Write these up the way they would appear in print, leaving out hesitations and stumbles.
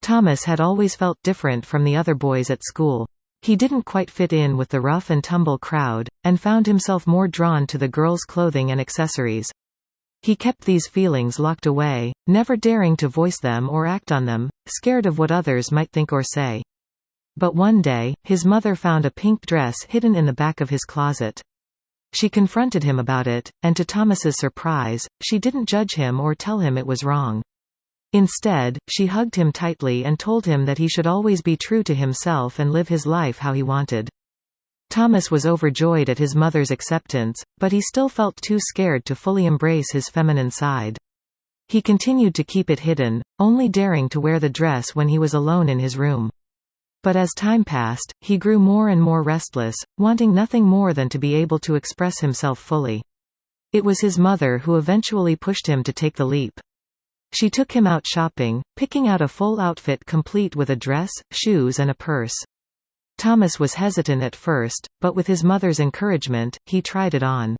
Thomas had always felt different from the other boys at school. He didn't quite fit in with the rough-and-tumble crowd, and found himself more drawn to the girls' clothing and accessories. He kept these feelings locked away, never daring to voice them or act on them, scared of what others might think or say. But one day, his mother found a pink dress hidden in the back of his closet. She confronted him about it, and to Thomas's surprise, she didn't judge him or tell him it was wrong. Instead, she hugged him tightly and told him that he should always be true to himself and live his life how he wanted. Thomas was overjoyed at his mother's acceptance, but he still felt too scared to fully embrace his feminine side. He continued to keep it hidden, only daring to wear the dress when he was alone in his room. But as time passed, he grew more and more restless, wanting nothing more than to be able to express himself fully. It was his mother who eventually pushed him to take the leap. She took him out shopping, picking out a full outfit complete with a dress, shoes and a purse. Thomas was hesitant at first, but with his mother's encouragement, he tried it on.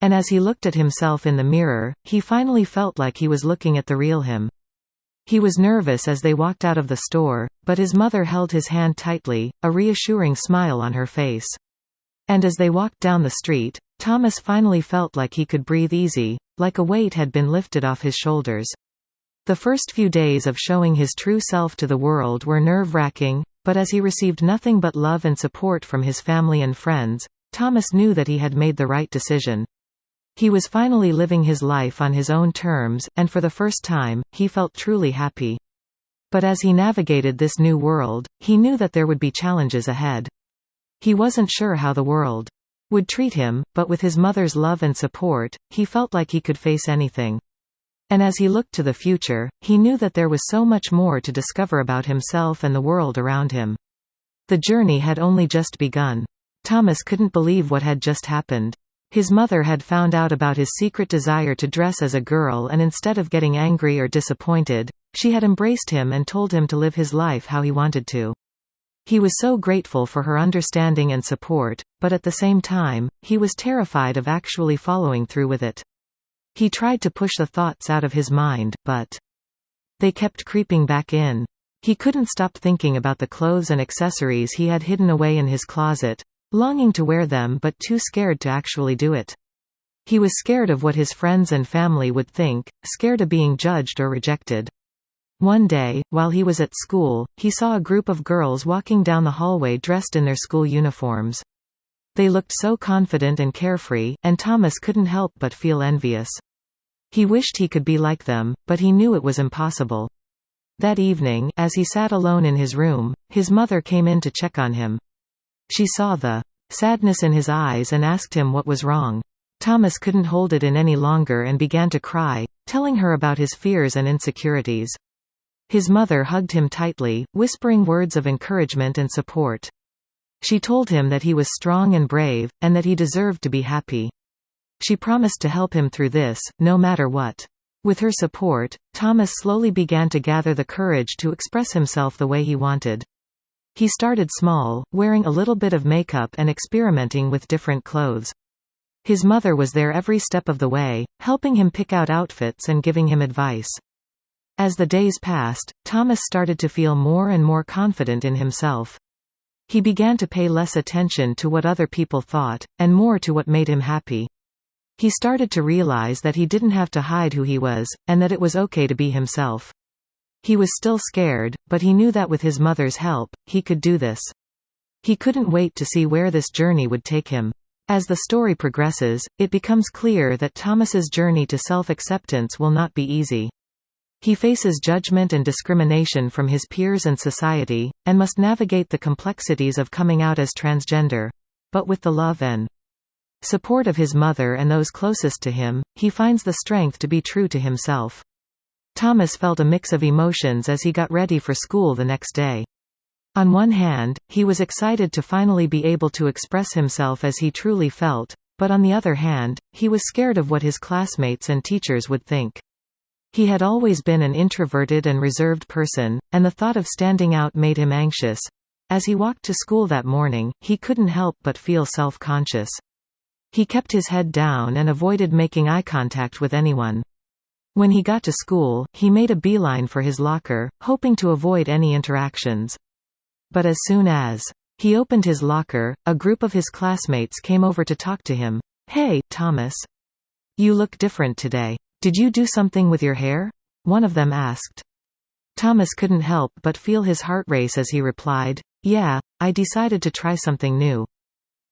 And as he looked at himself in the mirror, he finally felt like he was looking at the real him. He was nervous as they walked out of the store, but his mother held his hand tightly, a reassuring smile on her face. And as they walked down the street, Thomas finally felt like he could breathe easy, like a weight had been lifted off his shoulders. The first few days of showing his true self to the world were nerve-wracking, but as he received nothing but love and support from his family and friends, Thomas knew that he had made the right decision. He was finally living his life on his own terms, and for the first time, he felt truly happy. But as he navigated this new world, he knew that there would be challenges ahead. He wasn't sure how the world would treat him, but with his mother's love and support, he felt like he could face anything. And as he looked to the future, he knew that there was so much more to discover about himself and the world around him. The journey had only just begun. Thomas couldn't believe what had just happened. His mother had found out about his secret desire to dress as a girl, and instead of getting angry or disappointed, she had embraced him and told him to live his life how he wanted to. He was so grateful for her understanding and support, but at the same time, he was terrified of actually following through with it. He tried to push the thoughts out of his mind, but they kept creeping back in. He couldn't stop thinking about the clothes and accessories he had hidden away in his closet, longing to wear them but too scared to actually do it. He was scared of what his friends and family would think, scared of being judged or rejected. One day, while he was at school, he saw a group of girls walking down the hallway dressed in their school uniforms. They looked so confident and carefree, and Thomas couldn't help but feel envious. He wished he could be like them, but he knew it was impossible. That evening, as he sat alone in his room, his mother came in to check on him. She saw the sadness in his eyes and asked him what was wrong. Thomas couldn't hold it in any longer and began to cry, telling her about his fears and insecurities. His mother hugged him tightly, whispering words of encouragement and support. She told him that he was strong and brave, and that he deserved to be happy. She promised to help him through this, no matter what. With her support, Thomas slowly began to gather the courage to express himself the way he wanted. He started small, wearing a little bit of makeup and experimenting with different clothes. His mother was there every step of the way, helping him pick out outfits and giving him advice. As the days passed, Thomas started to feel more and more confident in himself. He began to pay less attention to what other people thought, and more to what made him happy. He started to realize that he didn't have to hide who he was, and that it was okay to be himself. He was still scared, but he knew that with his mother's help, he could do this. He couldn't wait to see where this journey would take him. As the story progresses, it becomes clear that Thomas's journey to self-acceptance will not be easy. He faces judgment and discrimination from his peers and society, and must navigate the complexities of coming out as transgender. But with the love and support of his mother and those closest to him, he finds the strength to be true to himself. Thomas felt a mix of emotions as he got ready for school the next day. On one hand, he was excited to finally be able to express himself as he truly felt, but on the other hand, he was scared of what his classmates and teachers would think. He had always been an introverted and reserved person, and the thought of standing out made him anxious. As he walked to school that morning, he couldn't help but feel self-conscious. He kept his head down and avoided making eye contact with anyone. When he got to school, he made a beeline for his locker, hoping to avoid any interactions. But as soon as he opened his locker, a group of his classmates came over to talk to him. "Hey, Thomas. You look different today. Did you do something with your hair?" one of them asked. Thomas couldn't help but feel his heart race as he replied, "Yeah, I decided to try something new."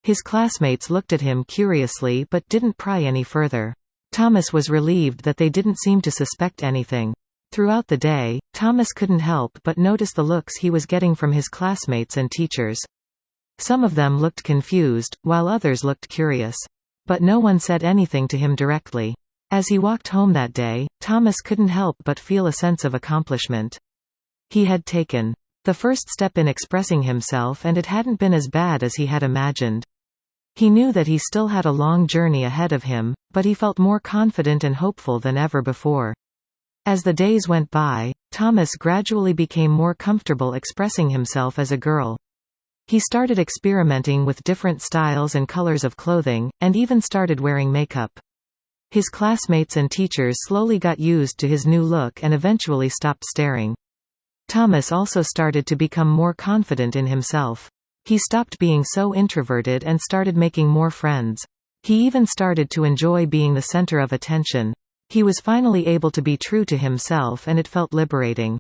His classmates looked at him curiously but didn't pry any further. Thomas was relieved that they didn't seem to suspect anything. Throughout the day, Thomas couldn't help but notice the looks he was getting from his classmates and teachers. Some of them looked confused, while others looked curious. But no one said anything to him directly. As he walked home that day, Thomas couldn't help but feel a sense of accomplishment. He had taken the first step in expressing himself, and it hadn't been as bad as he had imagined. He knew that he still had a long journey ahead of him, but he felt more confident and hopeful than ever before. As the days went by, Thomas gradually became more comfortable expressing himself as a girl. He started experimenting with different styles and colors of clothing, and even started wearing makeup. His classmates and teachers slowly got used to his new look and eventually stopped staring. Thomas also started to become more confident in himself. He stopped being so introverted and started making more friends. He even started to enjoy being the center of attention. He was finally able to be true to himself, and it felt liberating.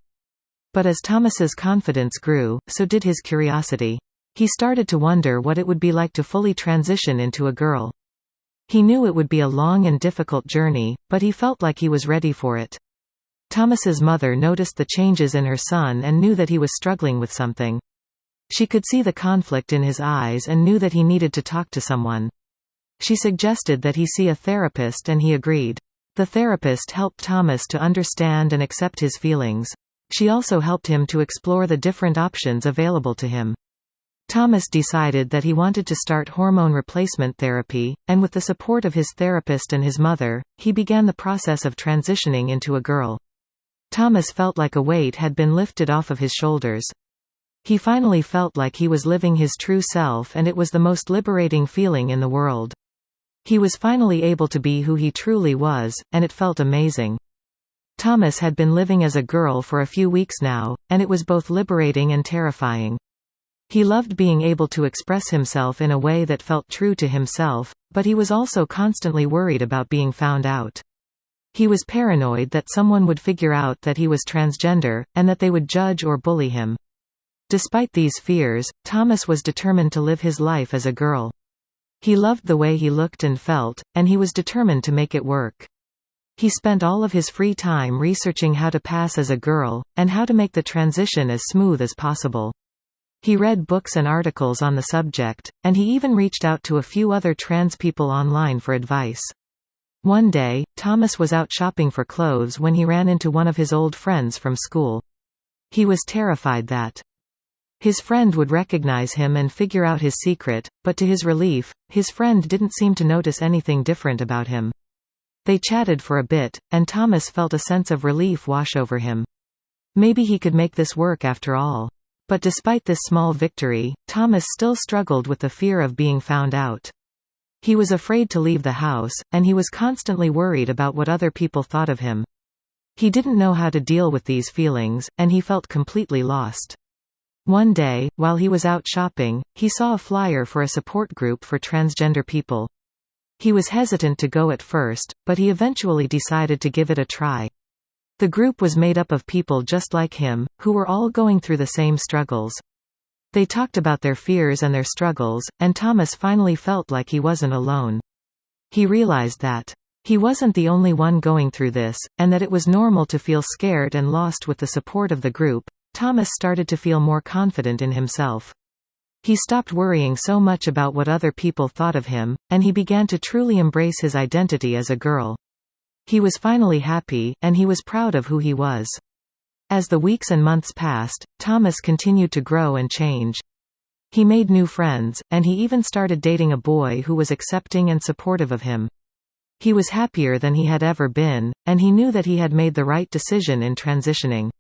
But as Thomas's confidence grew, so did his curiosity. He started to wonder what it would be like to fully transition into a girl. He knew it would be a long and difficult journey, but he felt like he was ready for it. Thomas's mother noticed the changes in her son and knew that he was struggling with something. She could see the conflict in his eyes and knew that he needed to talk to someone. She suggested that he see a therapist, and he agreed. The therapist helped Thomas to understand and accept his feelings. She also helped him to explore the different options available to him. Thomas decided that he wanted to start hormone replacement therapy, and with the support of his therapist and his mother, he began the process of transitioning into a girl. Thomas felt like a weight had been lifted off of his shoulders. He finally felt like he was living his true self, and it was the most liberating feeling in the world. He was finally able to be who he truly was, and it felt amazing. Thomas had been living as a girl for a few weeks now, and it was both liberating and terrifying. He loved being able to express himself in a way that felt true to himself, but he was also constantly worried about being found out. He was paranoid that someone would figure out that he was transgender, and that they would judge or bully him. Despite these fears, Thomas was determined to live his life as a girl. He loved the way he looked and felt, and he was determined to make it work. He spent all of his free time researching how to pass as a girl, and how to make the transition as smooth as possible. He read books and articles on the subject, and he even reached out to a few other trans people online for advice. One day, Thomas was out shopping for clothes when he ran into one of his old friends from school. He was terrified that his friend would recognize him and figure out his secret, but to his relief, his friend didn't seem to notice anything different about him. They chatted for a bit, and Thomas felt a sense of relief wash over him. Maybe he could make this work after all. But despite this small victory, Thomas still struggled with the fear of being found out. He was afraid to leave the house, and he was constantly worried about what other people thought of him. He didn't know how to deal with these feelings, and he felt completely lost. One day, while he was out shopping, he saw a flyer for a support group for transgender people. He was hesitant to go at first, but he eventually decided to give it a try. The group was made up of people just like him, who were all going through the same struggles. They talked about their fears and their struggles, and Thomas finally felt like he wasn't alone. He realized that he wasn't the only one going through this, and that it was normal to feel scared and lost. With the support of the group, Thomas started to feel more confident in himself. He stopped worrying so much about what other people thought of him, and he began to truly embrace his identity as a girl. He was finally happy, and he was proud of who he was. As the weeks and months passed, Thomas continued to grow and change. He made new friends, and he even started dating a boy who was accepting and supportive of him. He was happier than he had ever been, and he knew that he had made the right decision in transitioning.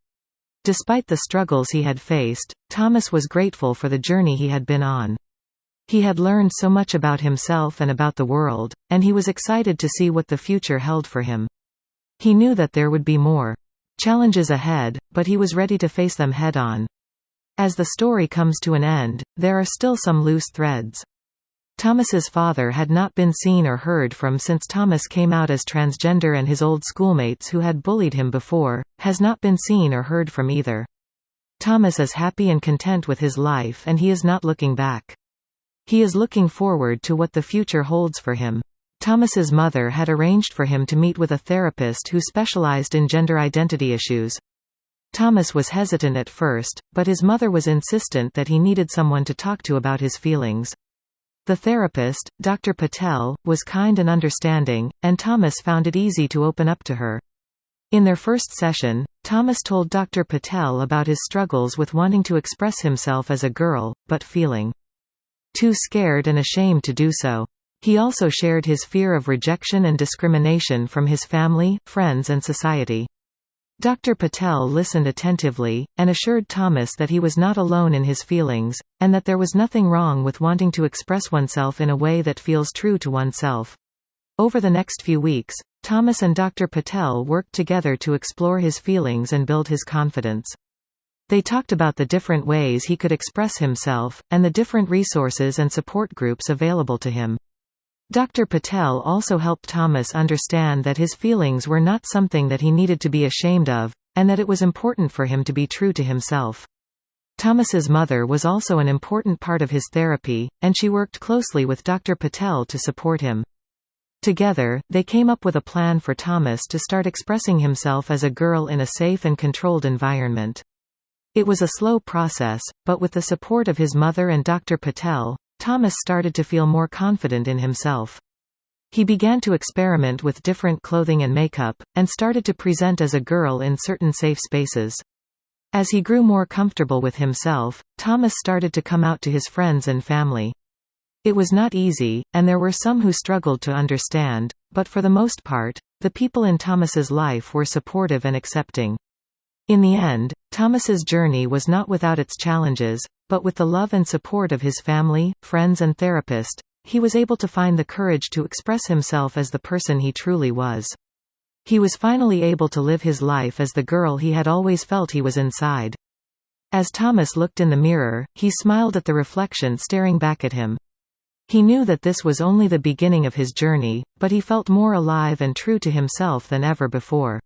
Despite the struggles he had faced, Thomas was grateful for the journey he had been on. He had learned so much about himself and about the world, and he was excited to see what the future held for him. He knew that there would be more challenges ahead, but he was ready to face them head-on. As the story comes to an end, there are still some loose threads. Thomas's father had not been seen or heard from since Thomas came out as transgender, and his old schoolmates who had bullied him before, has not been seen or heard from either. Thomas is happy and content with his life, and he is not looking back. He is looking forward to what the future holds for him. Thomas's mother had arranged for him to meet with a therapist who specialized in gender identity issues. Thomas was hesitant at first, but his mother was insistent that he needed someone to talk to about his feelings. The therapist, Dr. Patel, was kind and understanding, and Thomas found it easy to open up to her. In their first session, Thomas told Dr. Patel about his struggles with wanting to express himself as a girl, but feeling too scared and ashamed to do so. He also shared his fear of rejection and discrimination from his family, friends, and society. Dr. Patel listened attentively, and assured Thomas that he was not alone in his feelings, and that there was nothing wrong with wanting to express oneself in a way that feels true to oneself. Over the next few weeks, Thomas and Dr. Patel worked together to explore his feelings and build his confidence. They talked about the different ways he could express himself, and the different resources and support groups available to him. Dr. Patel also helped Thomas understand that his feelings were not something that he needed to be ashamed of, and that it was important for him to be true to himself. Thomas's mother was also an important part of his therapy, and she worked closely with Dr. Patel to support him. Together, they came up with a plan for Thomas to start expressing himself as a girl in a safe and controlled environment. It was a slow process, but with the support of his mother and Dr. Patel, Thomas started to feel more confident in himself. He began to experiment with different clothing and makeup, and started to present as a girl in certain safe spaces. As he grew more comfortable with himself, Thomas started to come out to his friends and family. It was not easy, and there were some who struggled to understand, but for the most part, the people in Thomas's life were supportive and accepting. In the end, Thomas's journey was not without its challenges, but with the love and support of his family, friends and therapist, he was able to find the courage to express himself as the person he truly was. He was finally able to live his life as the girl he had always felt he was inside. As Thomas looked in the mirror, he smiled at the reflection staring back at him. He knew that this was only the beginning of his journey, but he felt more alive and true to himself than ever before.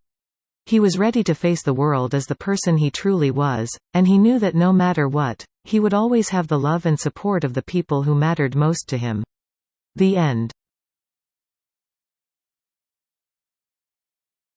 He was ready to face the world as the person he truly was, and he knew that no matter what, he would always have the love and support of the people who mattered most to him. The end.